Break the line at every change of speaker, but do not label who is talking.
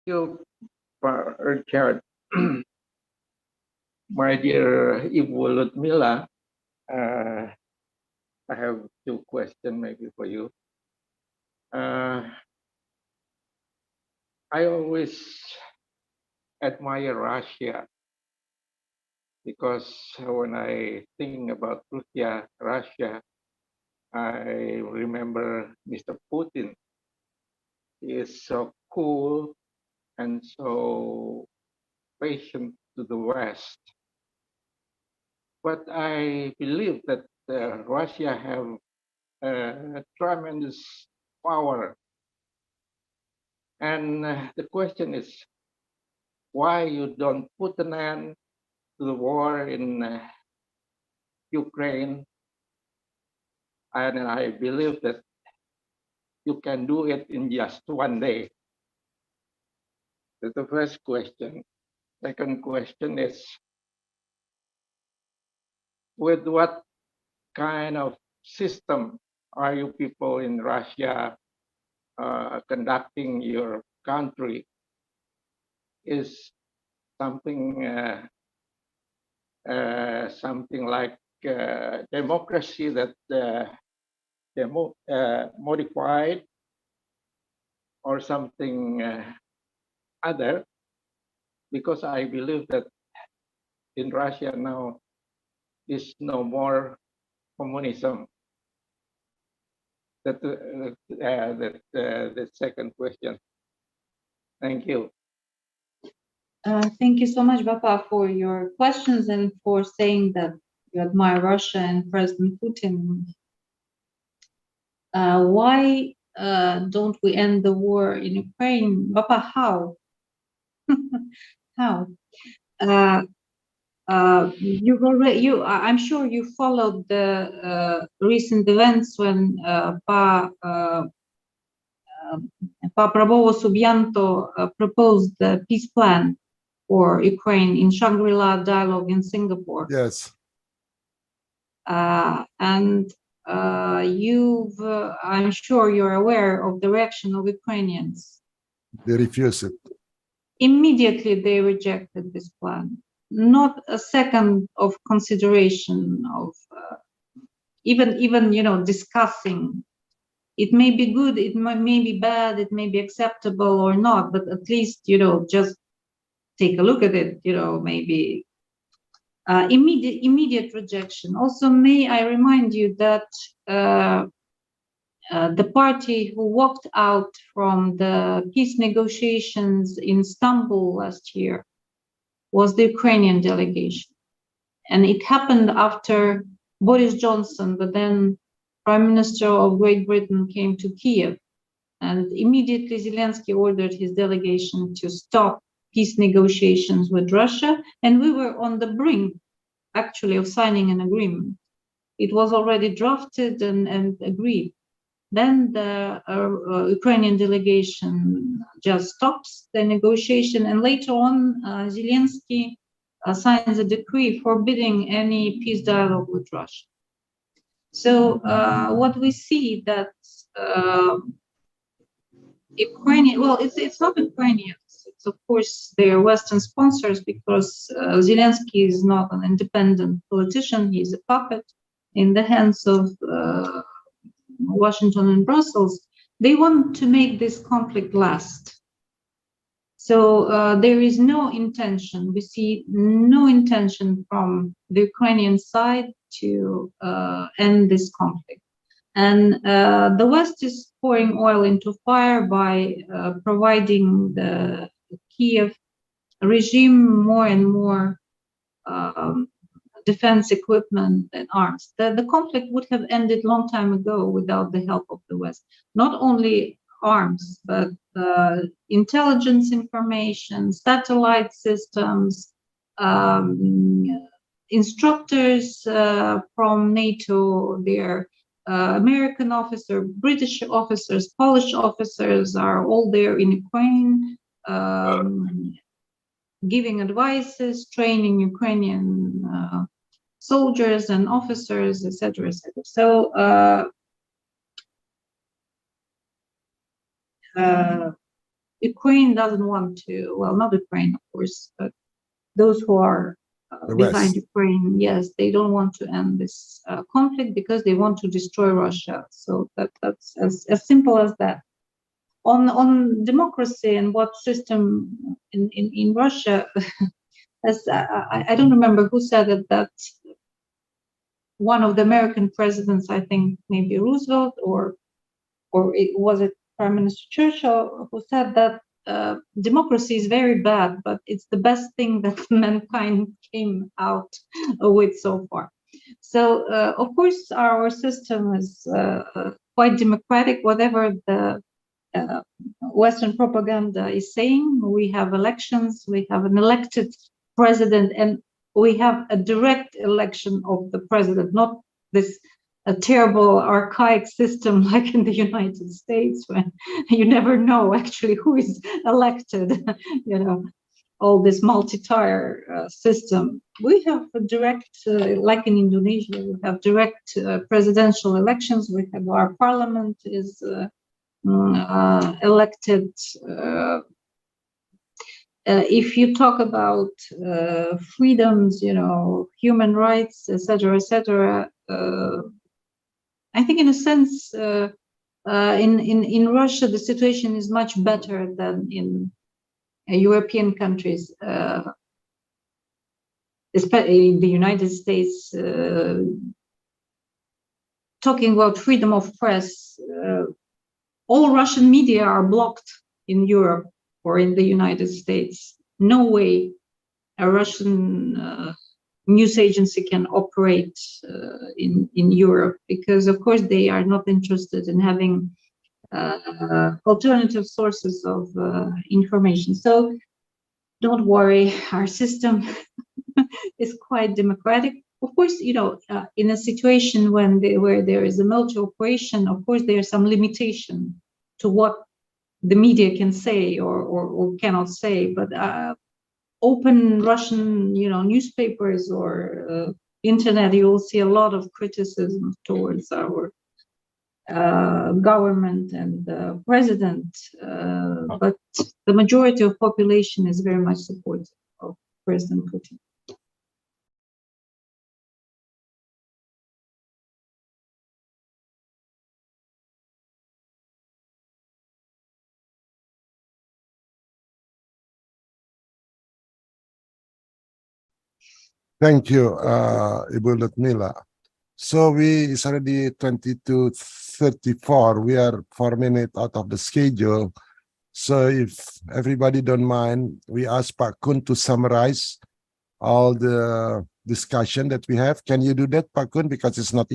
You, Richard, my dear Ibu Lyudmila, I have two questions maybe for you. I always admire Russia because when I think about Russia, I remember Mr. Putin. He is so cool and so patient to the West. But I believe that Russia have tremendous power. And the question is, why you don't put an end to the war in Ukraine? And I believe that you can do it in just one day. That's the first question. Second question is, with what kind of system are you people in Russia conducting your country? Is something something like democracy that modified, or something other? Because I believe that in Russia now is no more communism. That the second question. Thank you.
Thank you so much, Bapa, for your questions and for saying that you admire Russia and President Putin. Why don't we end the war in Ukraine? Bapa, how? How? I'm sure you followed the recent events when Prabowo Subianto proposed the peace plan for Ukraine in Shangri-La dialogue in Singapore.
Yes.
And I'm sure you're aware of the reaction of Ukrainians.
They refused it.
Immediately they rejected this plan. Not a second of consideration of even discussing. It may be good, it may be bad, it may be acceptable or not, but at least just take a look at it. Maybe immediate rejection. Also, may I remind you that the party who walked out from the peace negotiations in Istanbul last year was the Ukrainian delegation. And it happened after Boris Johnson, but then Prime Minister of Great Britain, came to Kiev. And immediately Zelensky ordered his delegation to stop peace negotiations with Russia. And we were on the brink, actually, of signing an agreement. It was already drafted and agreed. Then the Ukrainian delegation just stops the negotiation, and later on, Zelensky signs a decree forbidding any peace dialogue with Russia. So what we see that it's not Ukrainians. It's of course their Western sponsors, because Zelensky is not an independent politician. He's a puppet in the hands of Washington and Brussels. They want to make this conflict last. So there is no intention, we see no intention from the Ukrainian side to end this conflict. And the West is pouring oil into fire by providing the Kiev regime more and more defense equipment and arms. The conflict would have ended long time ago without the help of the West. Not only arms, but intelligence information, satellite systems, instructors from NATO, their American officers, British officers, Polish officers are all there in Ukraine, giving advices, training Ukrainian soldiers and officers, etc., etc. So Ukraine doesn't want to, well, not Ukraine, of course, but those who are
The
behind
West.
Ukraine, yes, they don't want to end this conflict because they want to destroy Russia. So that's as simple as that. On democracy and what system in Russia, as I don't remember who said it, that one of the American presidents, I think maybe Roosevelt or was it Prime Minister Churchill, who said that democracy is very bad, but it's the best thing that mankind came out with so far. So, of course, our system is quite democratic, whatever the Western propaganda is saying. We have elections, we have an elected president, and we have a direct election of the president, not this a terrible archaic system like in the United States, when you never know actually who is elected, you know, all this multi-tier system. We have a direct, like in Indonesia, we have direct presidential elections. We have our parliament is elected. If you talk about freedoms, you know, human rights, etc., etc., I think in a sense, in Russia, the situation is much better than in European countries, especially in the United States. Talking about freedom of press, all Russian media are blocked in Europe or in the United States. No way a Russian news agency can operate in Europe, because of course they are not interested in having alternative sources of information. So don't worry, our system is quite democratic. Of course, you know, in a situation where there is a military operation, of course there is some limitation to what the media can say or cannot say, but open Russian, you know, newspapers or internet, you will see a lot of criticism towards our government and president, but the majority of population is very much supportive of President Putin.
Thank you, Ibu Lyudmila. So it's already 22:34. We are 4 minutes out of the schedule. So if everybody don't mind, we ask Pak Kun to summarize all the discussion that we have. Can you do that, Pak Kun? Because it's not